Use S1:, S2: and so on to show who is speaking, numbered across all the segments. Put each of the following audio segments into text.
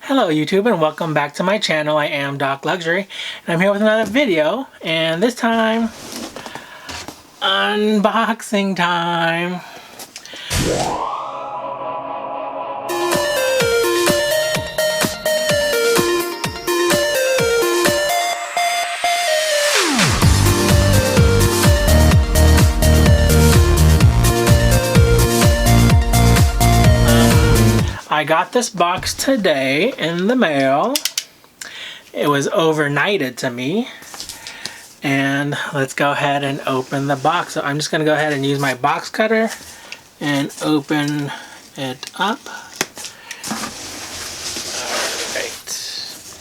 S1: Hello YouTube and welcome back to my channel. I am docLUXURY and I'm here with another video, and this time unboxing time. I got this box today in the mail. It was overnighted to me. And let's go ahead and open the box. So I'm just going to go ahead and use my box cutter and open it up. Alright.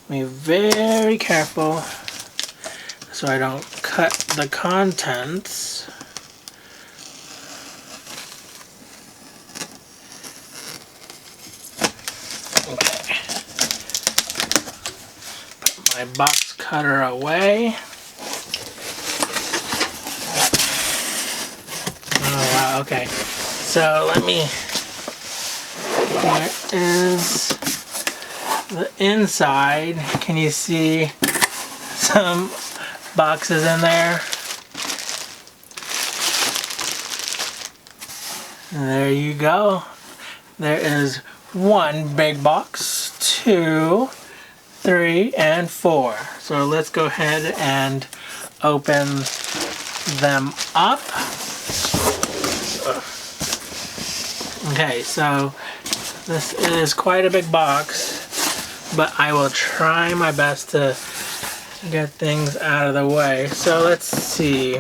S1: Be very careful so I don't cut the contents. Okay. Put my box cutter away. Oh wow, okay. So let me, there is the inside. Can you see some boxes in there? And there you go. There is one big box, 2, 3, and 4. So let's go ahead and open them up. Okay, so this is quite a big box, but I will try my best to get things out of the way. So let's see.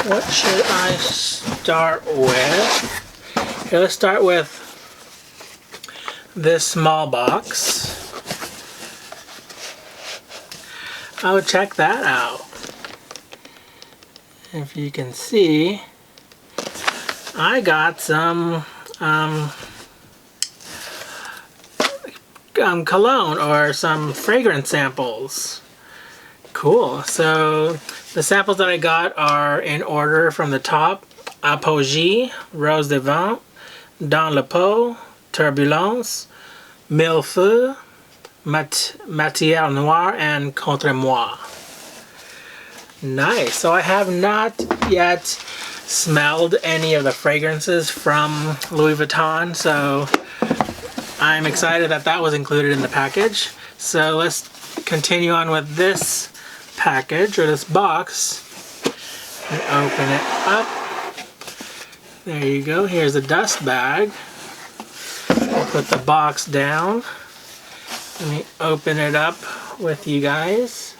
S1: What should I start with? Okay, let's start with this small box. I would check that out. If you can see, I got some cologne or some fragrance samples. Cool. So the samples that I got are in order from the top: Apogee, Rose de Vin, Dans le Pot, Turbulence, Mille Feux, Matière Noire, and Contre Moi. Nice. So I have not yet smelled any of the fragrances from Louis Vuitton, so I'm excited that that was included in the package. So let's continue on with this package, or this box, and open it up. There you go. Here's a dust bag. I'll put the box down. Let me open it up with you guys.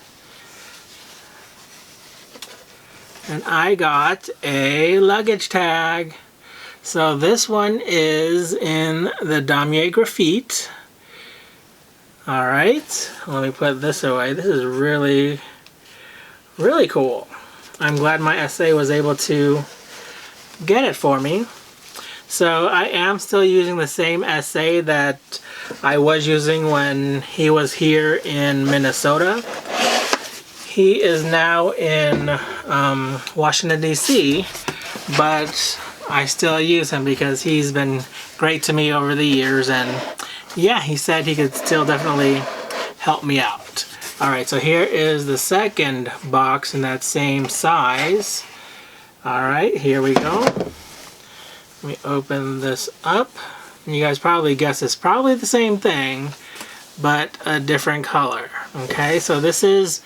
S1: And I got a luggage tag. So this one is in the damier graphite. Alright, let me put this away. This is really, really cool. I'm glad my SA was able to get it for me. So I am still using the same SA that I was using when he was here in Minnesota. He is now in Washington, D.C., but I still use him because he's been great to me over the years, and yeah, he said he could still definitely help me out. Alright, so here is the second box in that same size. Alright, here we go. Let me open this up. You guys probably guess it's probably the same thing, but a different color. Okay, so this is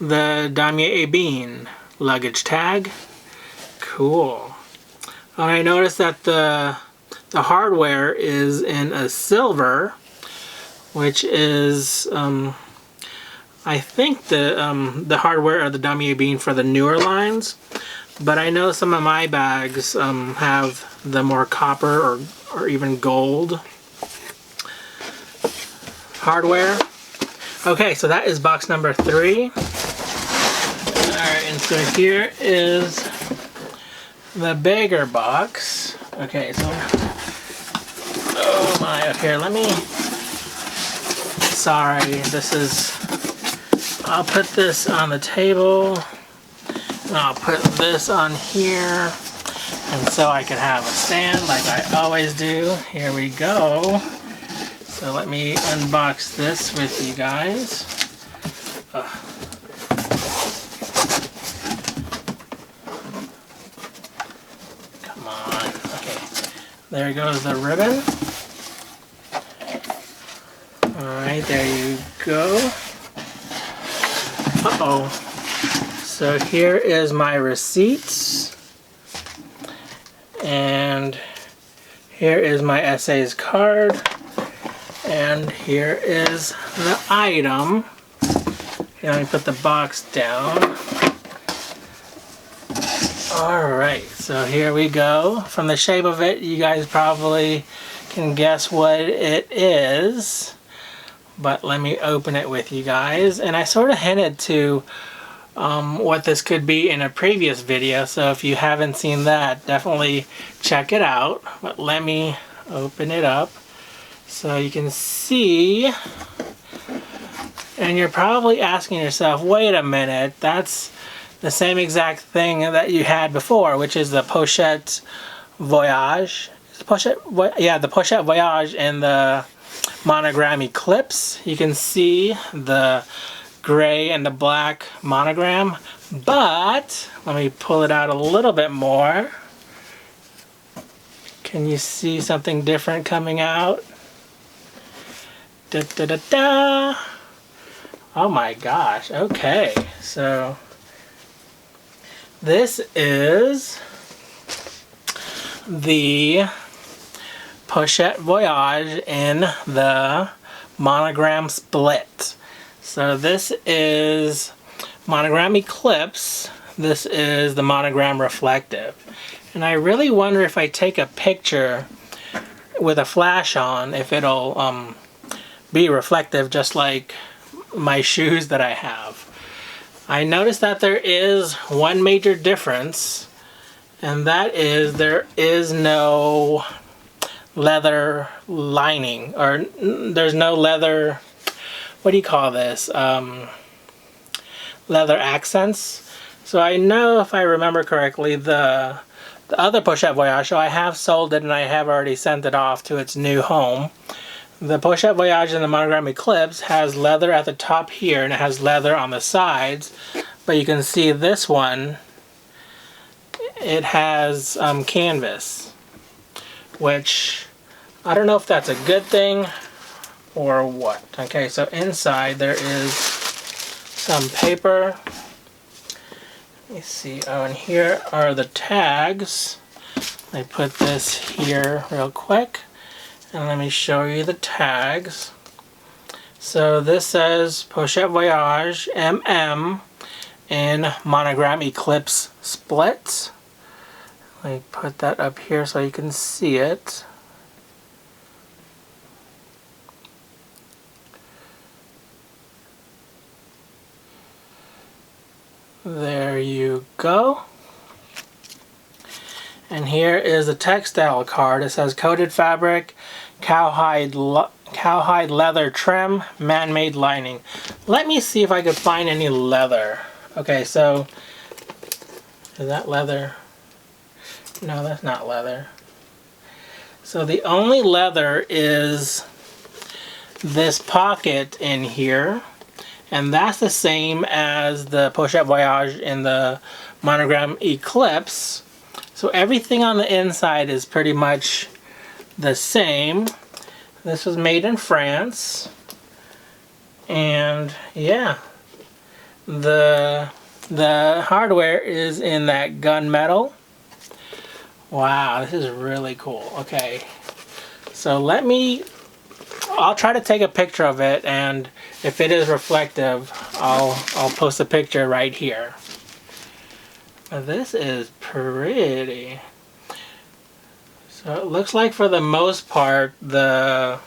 S1: the Damier Ebene luggage tag. Cool. I noticed that the hardware is in a silver, which is I think the hardware of the Damier Ebene for the newer lines. But I know some of my bags have the more copper or even gold hardware. Okay, so that is box number 3. Alright, and so here is the bigger box. Okay, so, oh my, here, let me, sorry, this is, I'll put this on the table. I'll put this on here, and so I can have a stand like I always do. Here we go. So let me unbox this with you guys. Come on. Okay. There goes the ribbon. Alright, there you go. Uh-oh. So here is my receipts. And here is my SA's card. And here is the item. Okay, let me put the box down. Alright, so here we go. From the shape of it, you guys probably can guess what it is. But let me open it with you guys. And I sort of hinted to what this could be in a previous video. So if you haven't seen that, definitely check it out. But let me open it up so you can see. And you're probably asking yourself, wait a minute, that's the same exact thing that you had before, which is the Pochette Voyage. The Pochette Voyage and the monogram Eclipse. You can see the gray and the black monogram, but let me pull it out a little bit more. Can you see something different coming out? Da, da, da, da. Oh my gosh, okay, so this is the Pochette Voyage in the monogram split. So this is monogram Eclipse. This is the monogram Reflective. And I really wonder if I take a picture with a flash on, if it'll be reflective just like my shoes that I have. I noticed that there is one major difference, and that is there is no leather lining, or there's no leather, what do you call this, leather accents. So I know, if I remember correctly, the other Pochette Voyage, so I have sold it and I have already sent it off to its new home. The Pochette Voyage and the monogram Eclipse has leather at the top here, and it has leather on the sides. But you can see this one, it has canvas, which I don't know if that's a good thing or what. Okay, so inside there is some paper. Let me see. Oh, and here are the tags. I put this here real quick. And let me show you the tags. So this says Pochette Voyage MM in monogram Eclipse split. Let me put that up here so you can see it. There you go. And here is the textile card. It says coated fabric, cowhide leather trim, man-made lining. Let me see if I could find any leather. Okay, so is that leather? No, that's not leather. So the only leather is this pocket in here, and that's the same as the Pochette Voyage in the monogram Eclipse. So everything on the inside is pretty much the same. This was made in France. And yeah, the hardware is in that gunmetal. Wow, this is really cool. Okay, so I'll try to take a picture of it, and if it is reflective, I'll post a picture right here. This is pretty. So it looks like for the most part the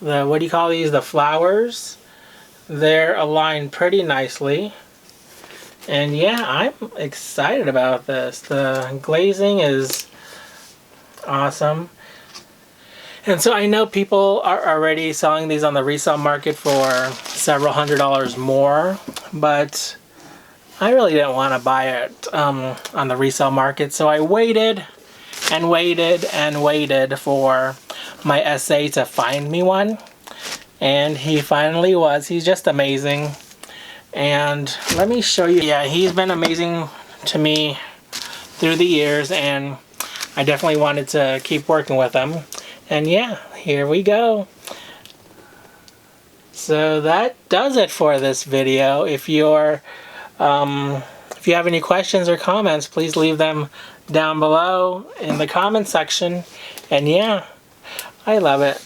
S1: what do you call these? The flowers, they're aligned pretty nicely. And yeah, I'm excited about this. The glazing is awesome. And so I know people are already selling these on the resale market for several $100s more, but I really didn't want to buy it on the resale market, so I waited and waited and waited for my SA to find me one. And he finally was. He's just amazing. And let me show you. Yeah, he's been amazing to me through the years, and I definitely wanted to keep working with him. And yeah, here we go. So that does it for this video. If you have any questions or comments, please leave them down below in the comment section. And yeah, I love it.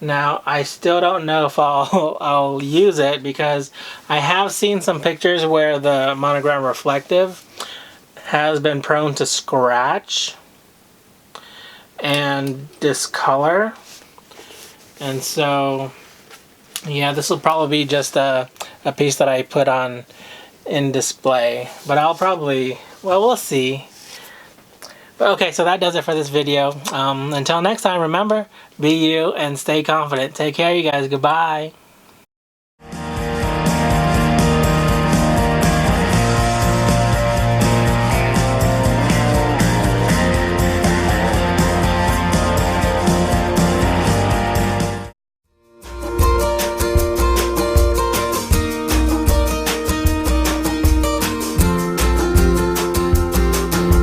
S1: Now, I still don't know if I'll use it, because I have seen some pictures where the monogram reflective has been prone to scratch and discolor. And so, yeah, this will probably be just a piece that I put on in display. But I'll probably, well, we'll see. Okay, so that does it for this video. Until next time, remember, be you and stay confident. Take care, you guys. Goodbye.